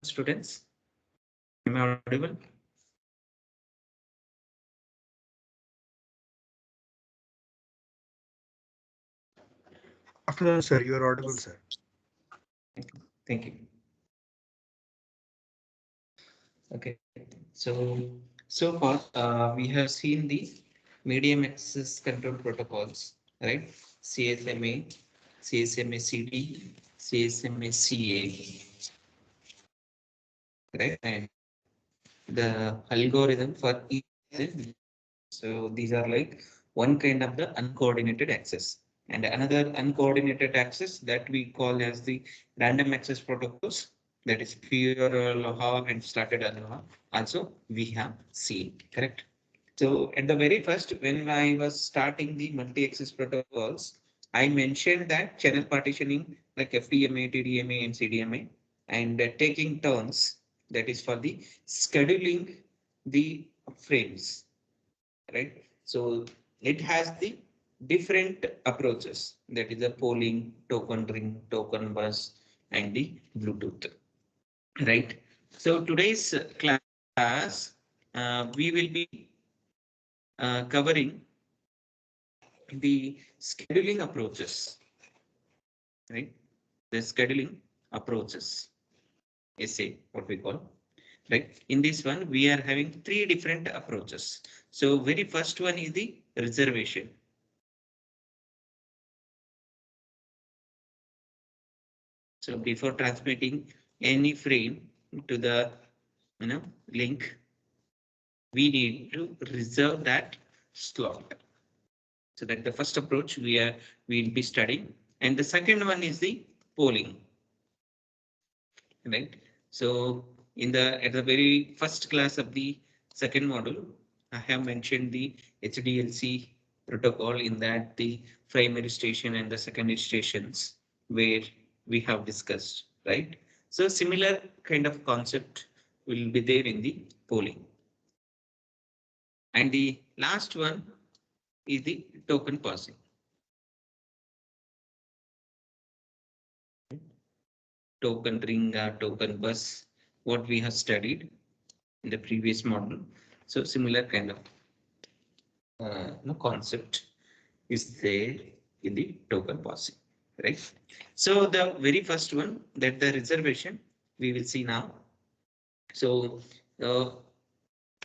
students? Am I audible? Afternoon, sir. You are audible, sir. Thank you. Okay, so far we have seen the medium access control protocols, right? CSMA, CSMA CD, CSMA CA, right? And the algorithm for each. So these are like one kind of the uncoordinated access and another uncoordinated access that we call as the random access protocols. That is pure Aloha and started Aloha. Also, we have seen, correct? So at the very first, when I was starting the multi-access protocols, I mentioned that channel partitioning like FDMA, TDMA, and CDMA, and taking turns. That is for the scheduling the frames, right? So it has the different approaches. That is the polling, token ring, token bus, and the Bluetooth, right? So today's class, we will be covering the scheduling approaches, right? The scheduling approaches, SA, what we call, right? In this one, we are having three different approaches. So very first one is the reservation. So before transmitting any frame to the link, we need to reserve that slot. So that the first approach we'll be studying, and the second one is the polling, right? So in the at the very first class of the second module, I have mentioned the HDLC protocol in that the primary station and the secondary stations where we have discussed, right? So similar kind of concept will be there in the polling. And the last one is the token passing. Token ring or token bus, what we have studied in the previous model. So similar kind of concept is there in the token passing, right? So the very first one, that the reservation, we will see now. So uh,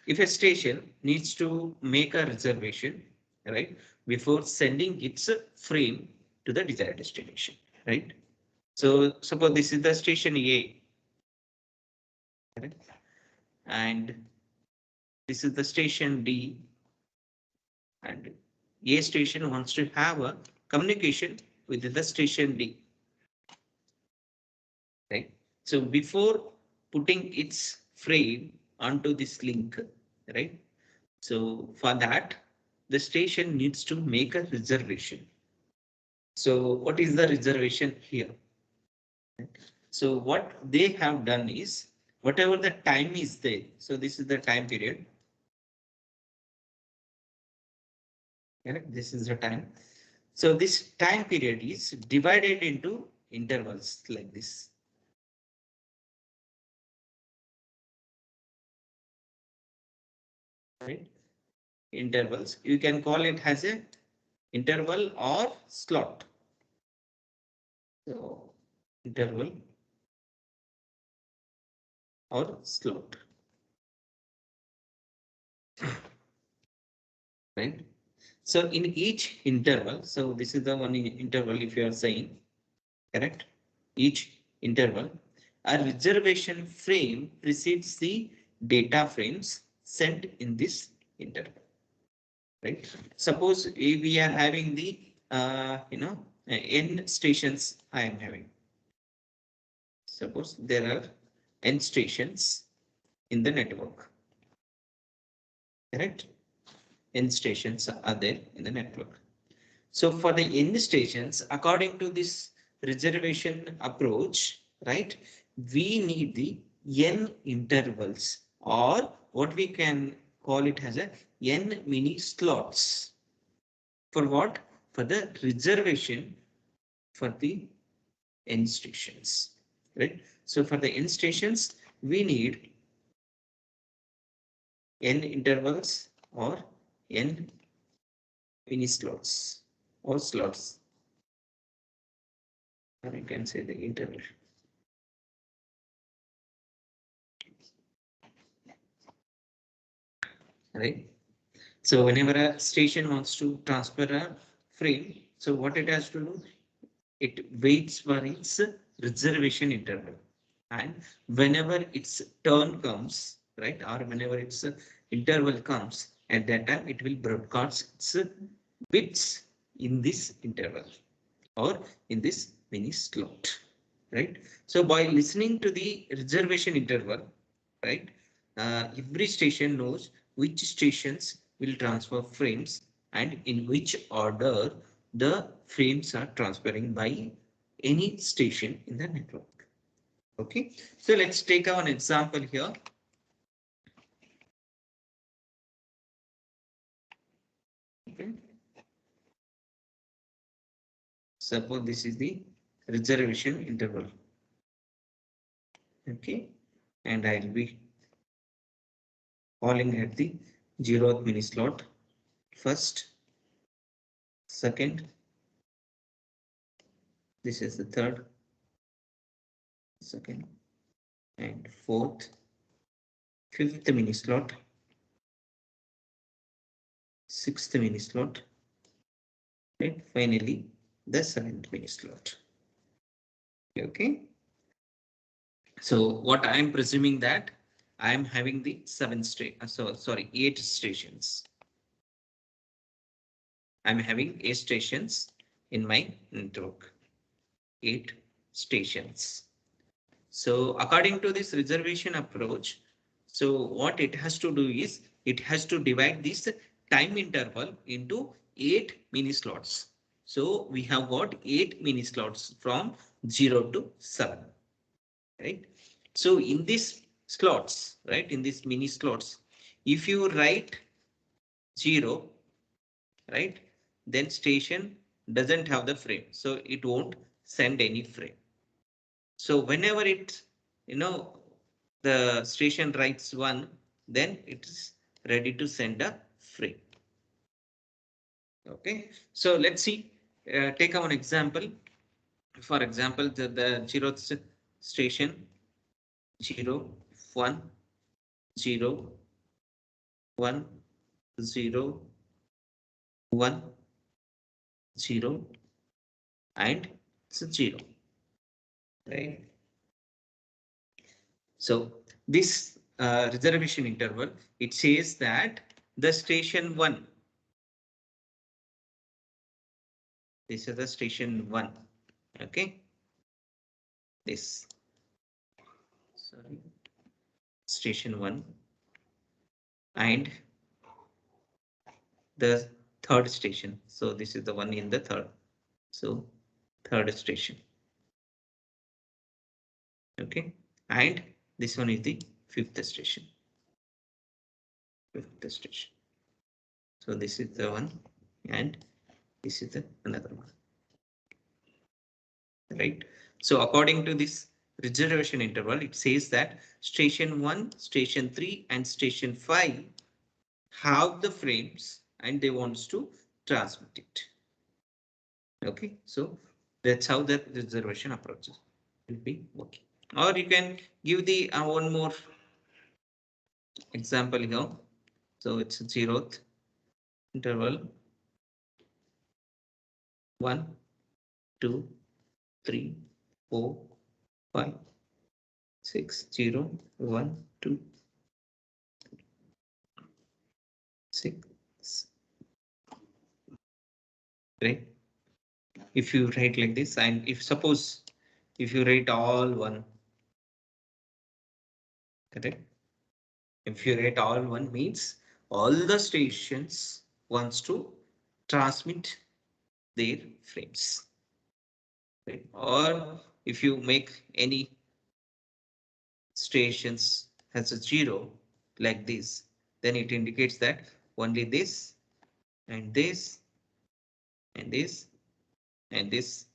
if a station needs to make a reservation, right, before sending its frame to the desired destination, right? So suppose this is the station A, correct? And this is the station D, and A station wants to have a communication with the station D, right? So before putting its frame onto this link, right? So for that, the station needs to make a reservation. So what is the reservation here? So what they have done is whatever the time is there. So this is the time period. Correct? This is the time. So this time period is divided into intervals like this. Right? Intervals. You can call it as a interval or slot. So interval or slot. Right? So in each interval, so this is the one interval if you are saying, correct? Each interval, a reservation frame precedes the data frames sent in this interval, right? Suppose we are having the, n stations I am having. Suppose there are n stations in the network, correct? N stations are there in the network. So for the n stations, according to this reservation approach, right, we need the n intervals, or what we can call it as a n mini slots. For what? For the reservation for the n stations, right? So for the n stations, we need n intervals or n mini slots or slots, or you can say the interval. Right. So whenever a station wants to transfer a frame, so what it has to do, it waits for its reservation interval. And whenever its turn comes, right, or whenever its interval comes, at that time it will broadcast its bits in this interval or in this mini slot, right? So by listening to the reservation interval, right, every station knows which stations will transfer frames and in which order the frames are transferring by any station in the network. Okay, so let's take an example here. Okay. Suppose this is the reservation interval. Okay, and I'll be calling at the 0th mini slot first, second, this is the third, second, and fourth, fifth mini slot, sixth mini slot, and finally the seventh mini slot. Okay. So what I am presuming that I am having the eight stations. I'm having 8 stations in my network. 8 stations. So according to this reservation approach, so what it has to do is it has to divide this time interval into 8 mini slots. So we have got 8 mini slots from 0 to 7, right? So in these slots, right, in these mini slots, if you write 0, right, then station doesn't have the frame, so it won't send any frame. So whenever it, the station writes 1, then it is ready to send a frame. Okay, so let's see, take one example. For example, the 0th station, 0, 1, 0, 1, 0, 1, 0, and it's 0, right? So this reservation interval, it says that the station 1, this is the station 1, okay? This, sorry, station 1 and the third station. So this is the one in the third. So third station. Okay, and this one is the fifth station. Fifth station. So this is the one, and this is the another one. Right. So according to this reservation interval, it says that station 1, station 3, and station 5 have the frames and they wants to transmit it. Okay, so that's how the reservation approaches will be working. Or you can give the one more example here. So it's 0th interval, 1, 2, 3, 4, 5, 6, 0, 1, 2, 6. Right? If you write like this, and if suppose if you write all 1, correct? If you write all 1 means all the stations wants to transmit their frames. Right? Or if you make any stations has a 0 like this, then it indicates that only this and this and this and this,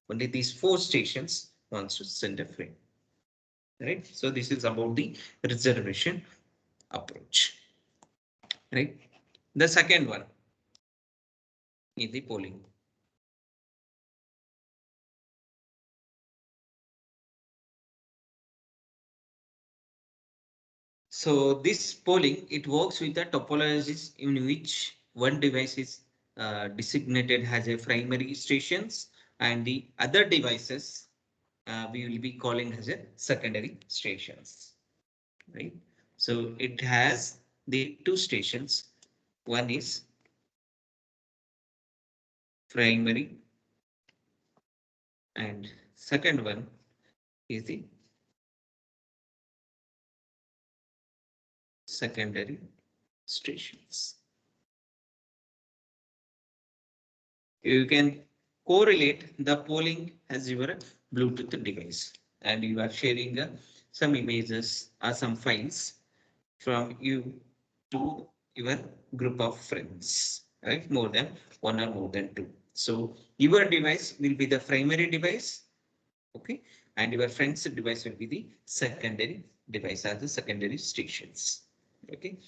only these 4 stations wants to send a frame. right? So this is about the reservation approach, right? The second one is the polling. So this polling, it works with the topologies in which one device is designated as a primary stations and the other devices we will be calling as a secondary stations, right? So it has the two stations. One is primary and second one is the secondary stations. You can correlate the polling as your Bluetooth device and you are sharing some images or some files from you to your group of friends, right? More than one or more than two. So your device will be the primary device, okay? And your friend's device will be the secondary device as the secondary stations, okay?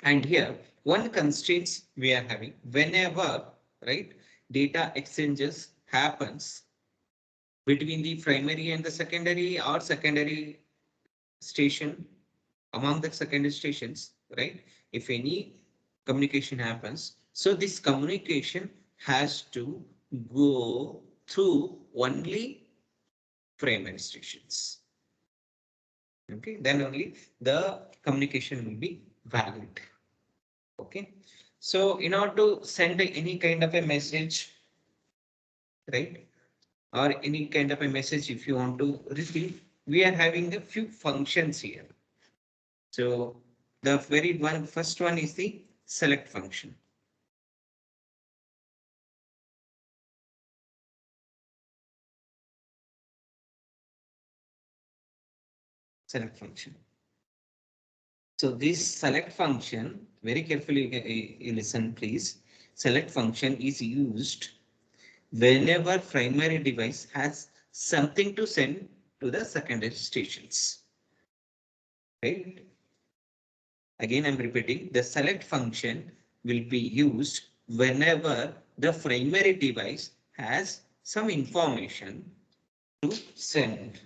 And here, one constraints we are having whenever, right, data exchanges happens between the primary and the secondary or secondary station among the secondary stations, right? If any communication happens, so this communication has to go through only primary stations. Okay, then only the communication will be valid. Okay, so in order to send any kind of a message, right, or any kind of a message if you want to receive, we are having a few functions here. So the very one first one is the select function. Select function. So this select function, very carefully you listen please. Select function is used whenever primary device has something to send to the secondary stations. Right? Again, I'm repeating, the select function will be used whenever the primary device has some information to send.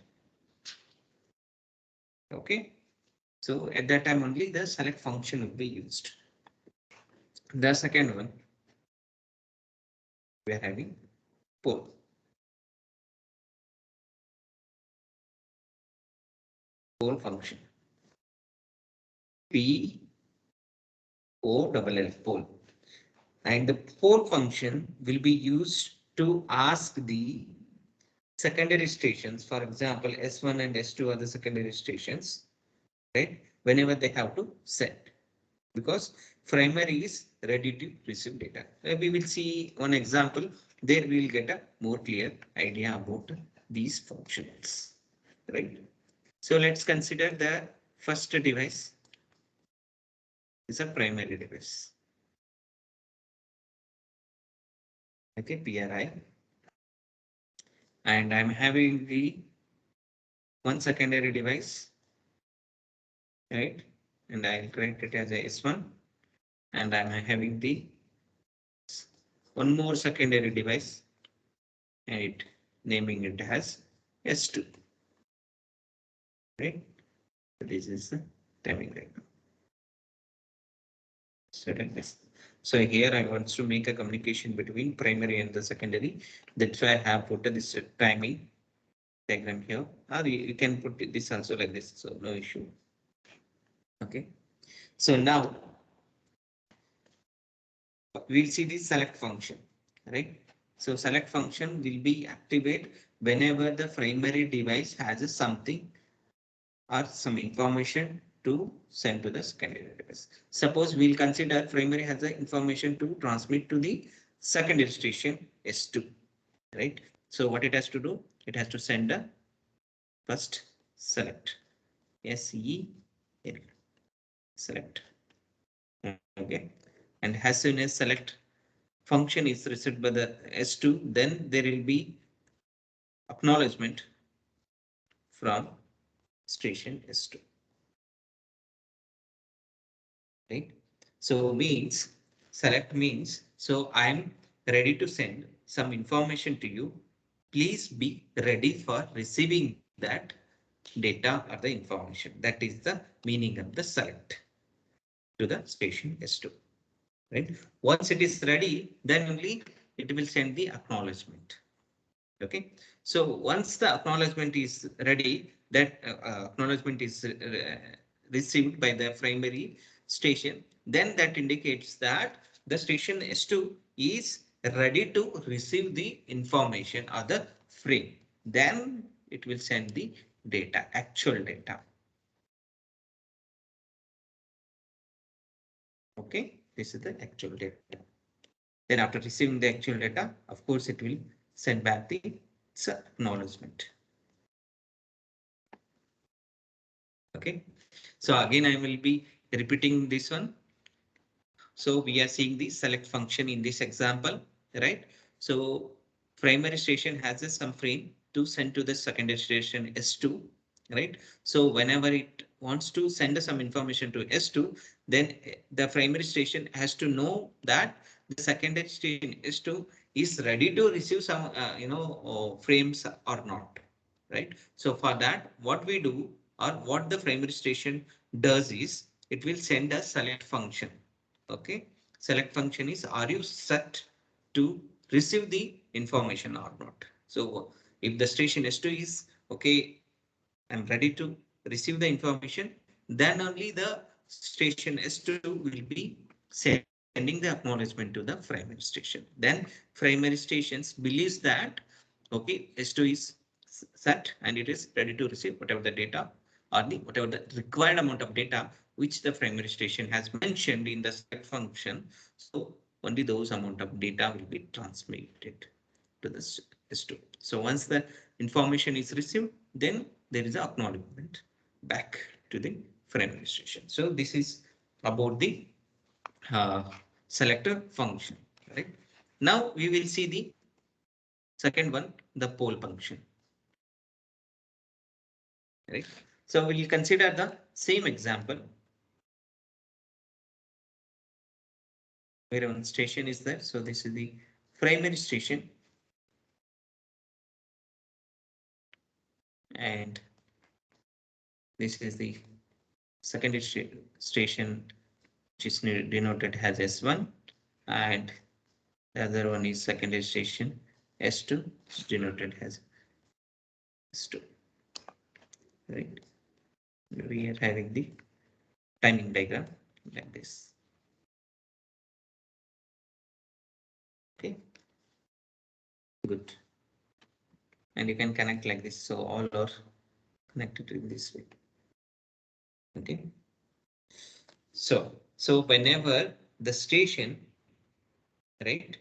Okay. So at that time only the select function will be used. The second one, we are having poll. Poll function. P O double L poll. And the poll function will be used to ask the secondary stations, for example, S1 and S2 are the secondary stations, right? Whenever they have to send, because primary is ready to receive data. We will see one example. There we will get a more clear idea about these functions, right? So let's consider the first device is a primary device. Okay, PRI. And I'm having the one secondary device, right? And I'll create it as a S1. And I'm having the one more secondary device and naming it as S2. Right? This is the timing diagram. So here I want to make a communication between primary and the secondary. That's why I have put this timing diagram here. Or you can put this also like this, so no issue. Okay. So now we'll see the select function, right? So select function will be activated whenever the primary device has a something or some information to send to the secondary device. Suppose we'll consider primary has the information to transmit to the secondary station S2, right? So what it has to do? It has to send a first select, SEL, select. Okay. And as soon as select function is received by the S2, then there will be acknowledgement from station S2. Right? So means select means, so I'm ready to send some information to you. Please be ready for receiving that data or the information. That is the meaning of the select to the station S2. Right? Once it is ready, then only it will send the acknowledgement. Okay. So once the acknowledgement is ready, that acknowledgement is received by the primary station, then that indicates that the station S2 is ready to receive the information or the frame. Then it will send the data, actual data. Okay, this is the actual data. Then after receiving the actual data, of course, it will send back the acknowledgement. Okay, so again, I will be repeating this one. So we are seeing the select function in this example, right? So primary station has a some frame to send to the secondary station S2, right? So whenever it wants to send some information to S2, then the primary station has to know that the secondary station S2 is ready to receive some, frames or not, right? So for that, what we do or what the primary station does is it will send a select function. Okay. Select function is, are you set to receive the information or not? So if the station S2 is okay, I'm ready to receive the information, then only the station S2 will be sending the acknowledgement to the primary station. Then primary stations believes that okay, S2 is set and it is ready to receive whatever the data or the whatever the required amount of data which the primary station has mentioned in the select function. So only those amount of data will be transmitted to the S2. So once the information is received, then there is an acknowledgement back to the primary station. So this is about the uh, selector function, right? Now we will see the second one, the poll function, right? So we'll consider the same example where one station is there. So this is the primary station and this is the secondary station which is denoted as S1 and the other one is secondary station S2 is denoted as S2, right? We are having the timing diagram like this. Okay, good. And you can connect like this. So all are connected in this way. Okay. So whenever the station, right,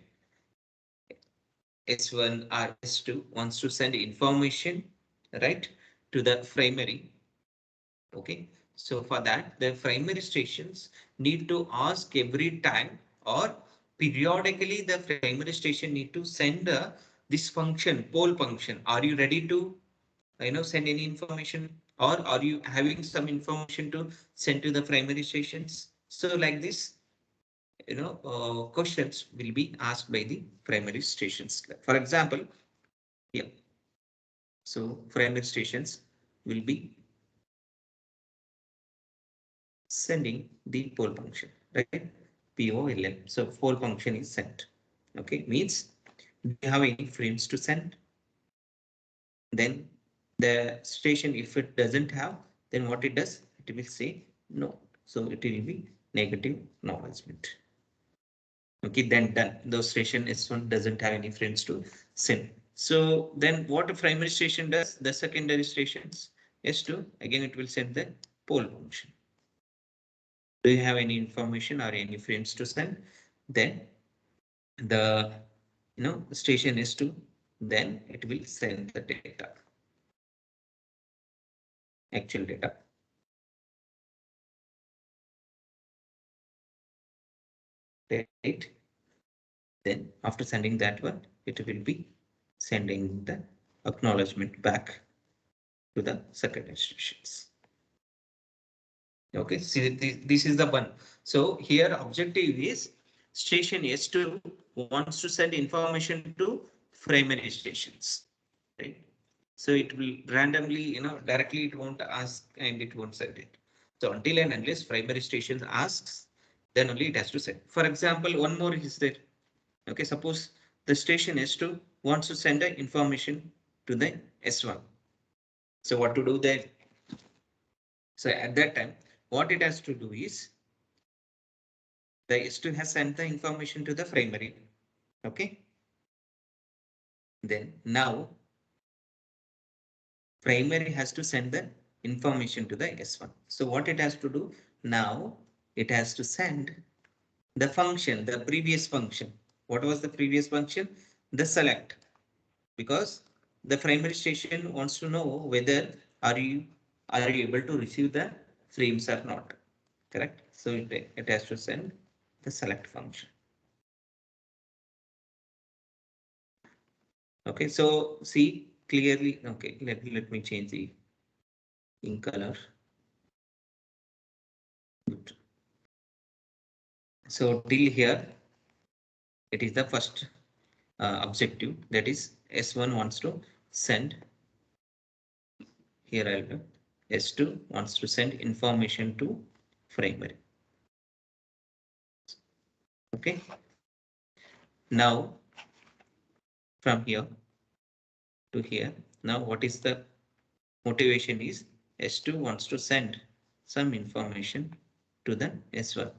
S1 or S2 wants to send information, right, to the primary. Okay. So for that, the primary stations need to ask every time or periodically the primary station need to send this function, poll function. Are you ready to send any information or are you having some information to send to the primary stations? So like this, questions will be asked by the primary stations. For example, yeah. So primary stations will be sending the poll function, right? POLL. So poll function is sent. Okay, means do you have any frames to send? Then the station, if it doesn't have, then what it does, it will say no. So it will be negative acknowledgement. Okay, then done. The station S1 doesn't have any frames to send. So then what a primary station does, the secondary stations S2, again it will send the poll function. Do you have any information or any frames to send? Then the station S2, then it will send the data, actual data. Right? Then after sending that one, it will be sending the acknowledgement back to the circuit instructions. Okay, see this is the one. So here objective is station S2 wants to send information to primary stations, right? So it will randomly, directly it won't ask and it won't send it. So until and unless primary station asks, then only it has to send. For example, one more is there. Okay, suppose the station S2 wants to send the information to the S1. So what to do there? So at that time, what it has to do is the S2 has sent the information to the primary. Okay. Then now primary has to send the information to the S1. So what it has to do now, it has to send the function, the previous function. What was the previous function? The select, because the primary station wants to know whether are you able to receive the frames or not. Correct. So it has to send the select function. Okay, so see clearly. Okay, let me change the in color. Good. So till here, it is the first objective, that is S1 wants to send. Here I'll go. S2 wants to send information to primary. Okay. Now from here to here, now what is the motivation is S2 wants to send some information to the S1.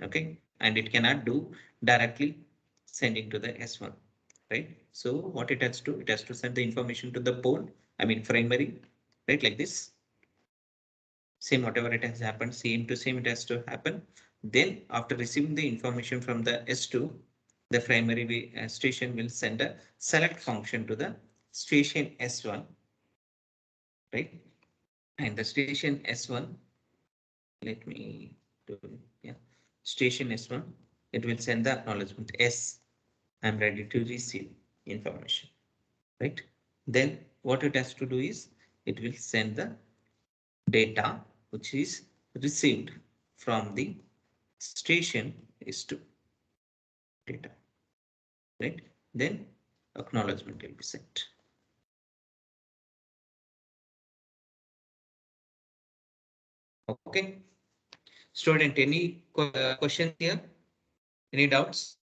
Okay, and it cannot do directly sending to the S1, right? So what it has to, it has to send the information to the pole, I mean primary, right? Like this. Same, whatever it has happened, same to same it has to happen. Then after receiving the information from the S2, the primary station will send a select function to the station S1, right? And the station S1, let me do, yeah, station S1, it will send the acknowledgement S, I'm ready to receive information, right? Then what it has to do is it will send the data which is received from the station S2 data, right? Then acknowledgement will be sent. Okay. Student, any question here? Any doubts?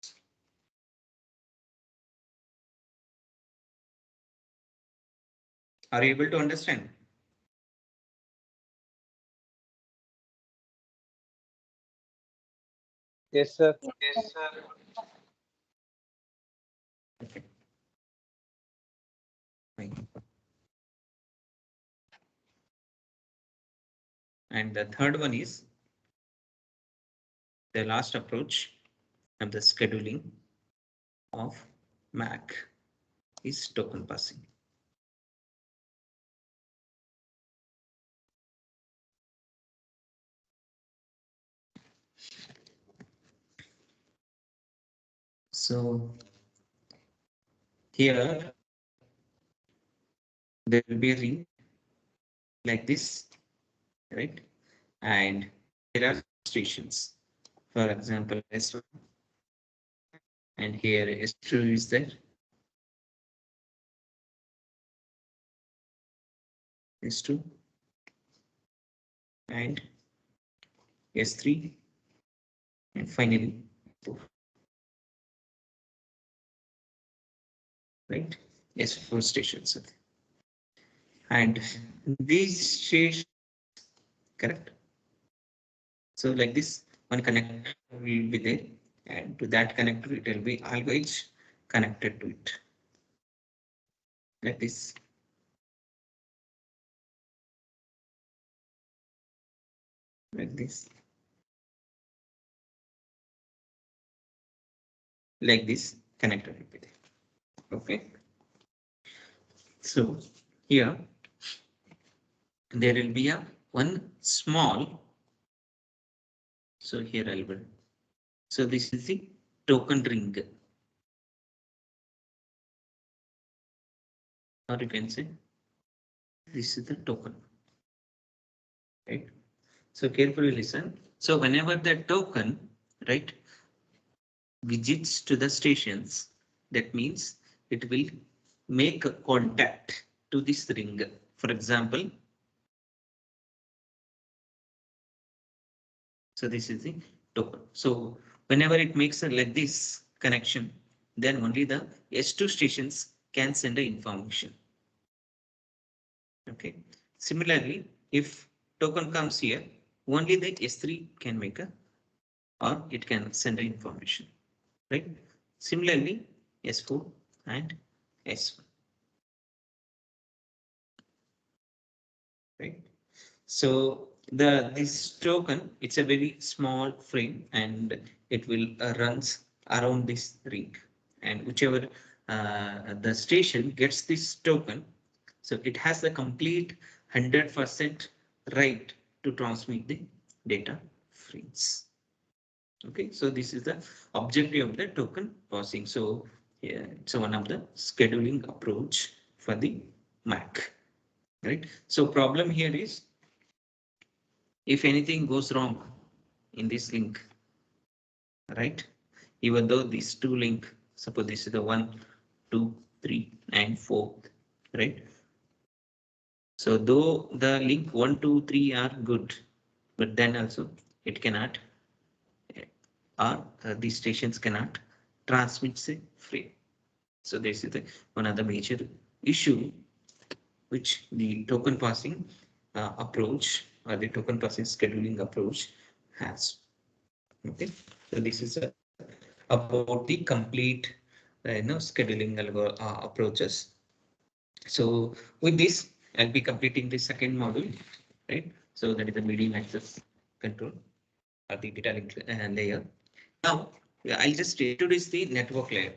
Are you able to understand? Yes, sir. Yes, sir. Okay. Fine. And the third one is the last approach of the scheduling of MAC is token passing. So here there will be a ring like this, right? And there are stations. For example, S1, and here S2 is there. S2 and S3 and finally 4, right? S4 stations. And these stations, correct? So like this, one connector will be there, and to that connector it will be always connected to it. Like this. Like this. Like this connector will be there. Okay. So here there will be a one small. So here I'll be. So this is the token ring. Or you can say this is the token, right? So carefully listen. So whenever the token, right, visits to the stations, that means it will make a contact to this ring. For example, so this is the token. So whenever it makes a like this connection, then only the S2 stations can send the information. Okay. Similarly, if token comes here, only the S3 can make a or it can send the information. Right. Similarly, S4 and S1. Right. So this token, it's a very small frame and it will runs around this ring, and whichever the station gets this token, so it has the complete 100% right to transmit the data frames. Okay, so this is the objective of the token passing. So yeah, it's one of the scheduling approach for the MAC, right? So problem here is if anything goes wrong in this link, right? Even though these two link, suppose this is the 1, 2, 3, and 4, right? So though the link 1, 2, 3 are good, but then also it cannot, or these stations cannot transmit say frame. So this is the one of the major issue which the token passing approach or the token passing scheduling approach has. Okay, so this is about the complete scheduling approaches. So with this, I'll be completing the second module, right? So that is the medium access control or the data link layer. Now, I'll just introduce the network layer.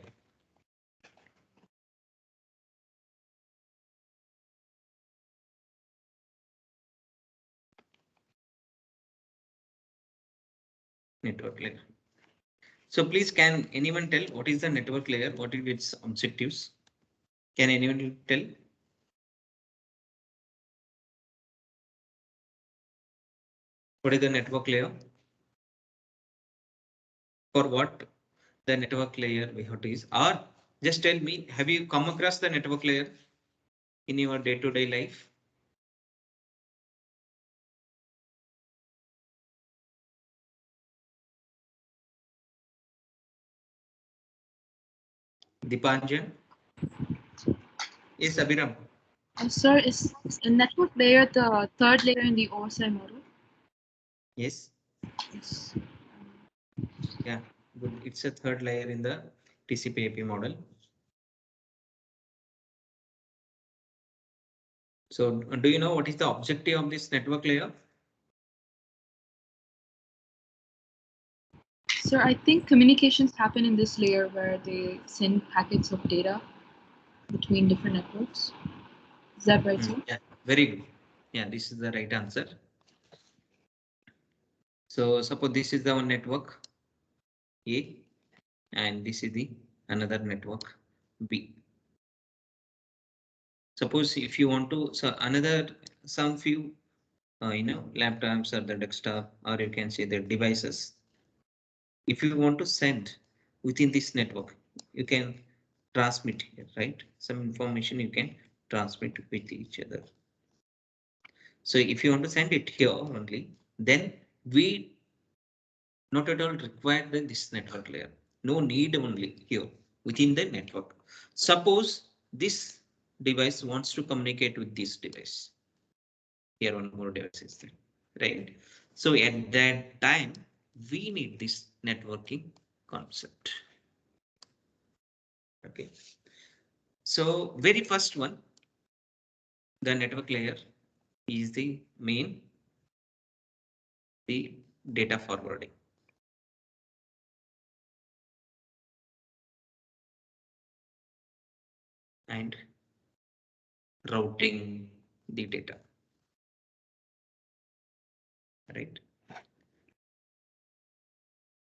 Network layer. So please, can anyone tell what is the network layer? What is its objectives? Can anyone tell? What is the network layer? For what the network layer we have to use? Or just tell me, have you come across the network layer in your day-to-day life? Dipanjan? Yes, Abhiram. Sir, is a network layer the third layer in the OSI model? Yes. Yes. Yeah, good. It's a third layer in the TCP/IP model. So do you know what is the objective of this network layer? Sir, I think communications happen in this layer where they send packets of data between different networks. Is that right, sir? Yeah, very good. Yeah, this is the right answer. So suppose this is the one network A and this is the another network B. Suppose if you want to, so another some few laptops or the desktop, or you can say the devices. If you want to send within this network, you can transmit here, right? Some information you can transmit with each other. So if you want to send it here only, then we not at all require this network layer. No need only here within the network. Suppose this device wants to communicate with this device. Here one more device is there, right? So at that time, we need this networking concept. Okay. So very first one, the network layer is the main, the data forwarding. And routing the data, right?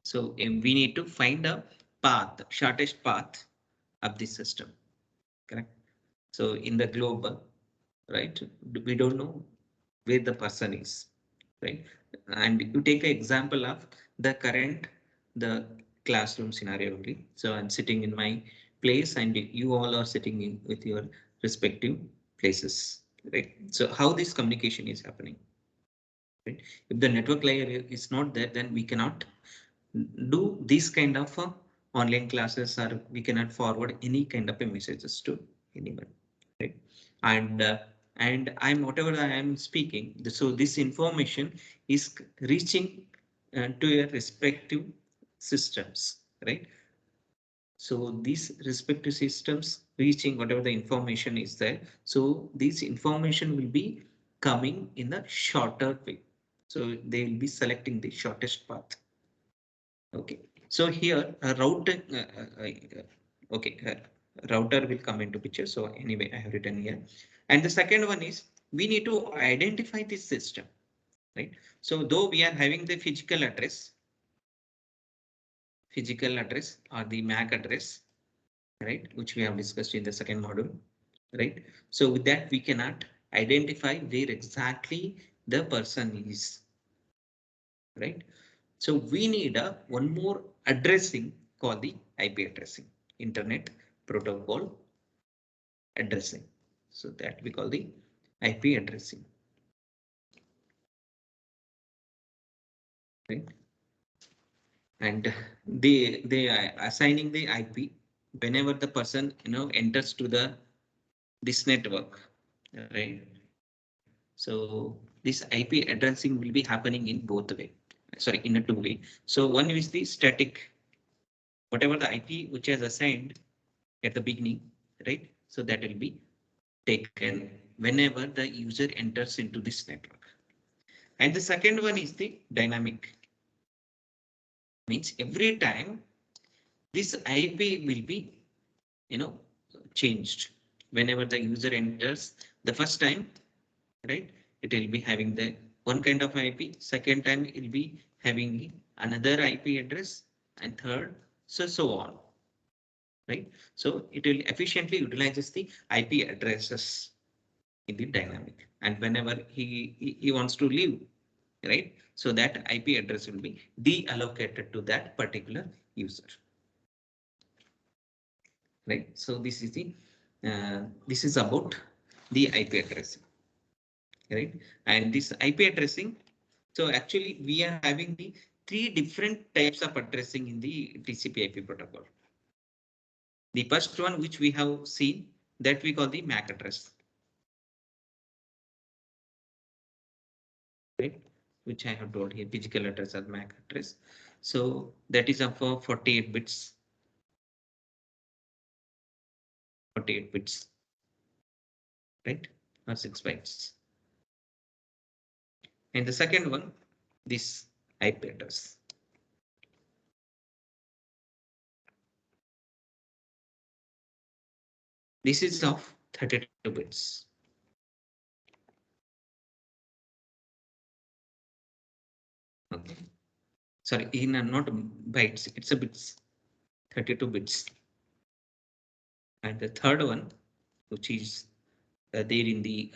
So we need to find a path, shortest path of the system, correct? So in the global, right? We don't know where the person is, right? And you take an example of the classroom scenario only. So I'm sitting in my place and you all are sitting in with your respective places, right? So how this communication is happening, right? If the network layer is not there, then we cannot do these kind of online classes, or we cannot forward any kind of a messages to anyone, right? And I'm whatever I am speaking, so this information is reaching to your respective systems, right? So these respective systems reaching whatever the information is there. So this information will be coming in a shorter way. So they will be selecting the shortest path. Okay. So here a router, okay, router will come into picture. So anyway, I have written here. And the second one is we need to identify this system, right? So though we are having the physical address or the MAC address, right, which we have discussed in the second module, right? So with that, we cannot identify where exactly the person is, right? So we need a one more addressing called the IP addressing, Internet Protocol addressing. So that we call the IP addressing, right? And they are assigning the IP whenever the person enters to this network, right? So this IP addressing will be happening in both way. Sorry, in a two way. So one is the static, whatever the IP which is assigned at the beginning, right? So that will be taken whenever the user enters into this network. And the second one is the dynamic. Means every time this IP will be, you know, changed whenever the user enters the first time, right? It will be having the one kind of IP. Second time it will be having another IP address, and third, so on, right? So it will efficiently utilizes the IP addresses in the dynamic, and whenever he wants to leave, right? So that IP address will be deallocated to that particular user, right? So this is about the IP addressing, right? And this IP addressing, so actually we are having the three different types of addressing in the TCP/IP protocol. The first one which we have seen, that we call the MAC address, right? Which I have told here, physical address or MAC address. So that is of 48 bits, 48 bits, right? Or 6 bytes. And the second one, this IP address. This is of 32 bits. Okay. Sorry, in not bytes, it's a bits, 32 bits. And the third one, which is there in the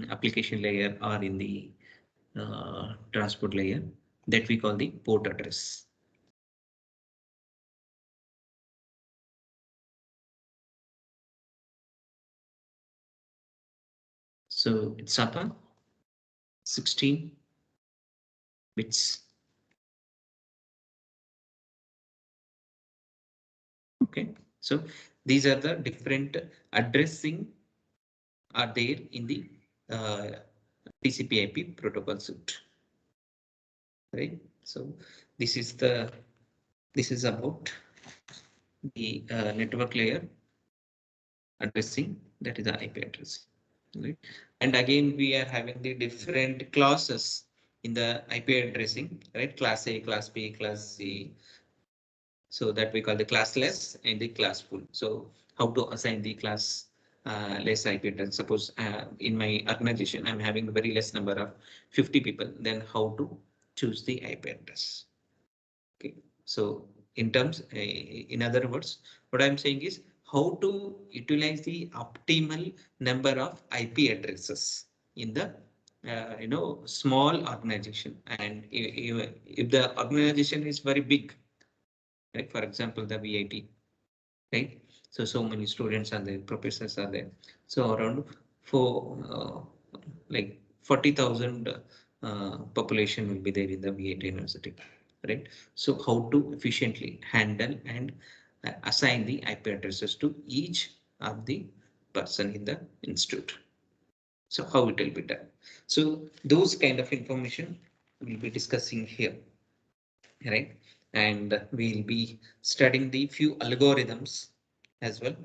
application layer or in the transport layer, that we call the port address. So it's up 16 bits. Okay, so these are the different addressing are there in the TCP/IP protocol suite, right? So this is about the network layer addressing, that is the IP address, right? And again, we are having the different classes in the IP addressing, right? Class A, class B, class C. So that we call the classless and the classful. So how to assign the class less IP address? Suppose in my organization, I'm having a very less number of 50 people, then how to choose the IP address? Okay. So in other words, what I'm saying is how to utilize the optimal number of IP addresses in the small organization. And if the organization is very big, like for example the VIT, right? So many students are there, professors are there. So around for like 40,000 population will be there in the VIT University, right? So how to efficiently handle and assign the IP addresses to each of the person in the institute. So how it will be done. So those kind of information we'll be discussing here, right? And we'll be studying the few algorithms as well.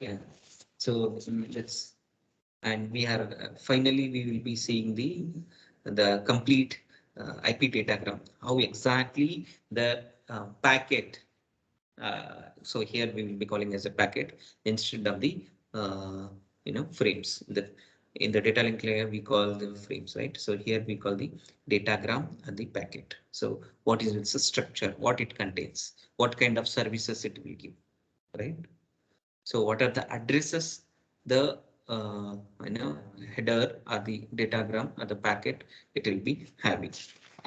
Yeah. So let's, and we are finally we will be seeing the complete IP datagram. How exactly the packet. So here we will be calling as a packet instead of the frames. In the data link layer we call the frames, right? So here we call the datagram and the packet. So what is its structure, what it contains, what kind of services it will give, right? So what are the addresses, the header or the datagram or the packet it will be having,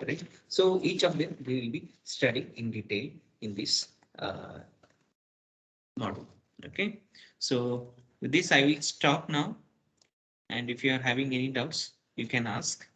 right? So each of them we will be studying in detail in this model. Okay, so with this I will stop now, and if you are having any doubts you can ask.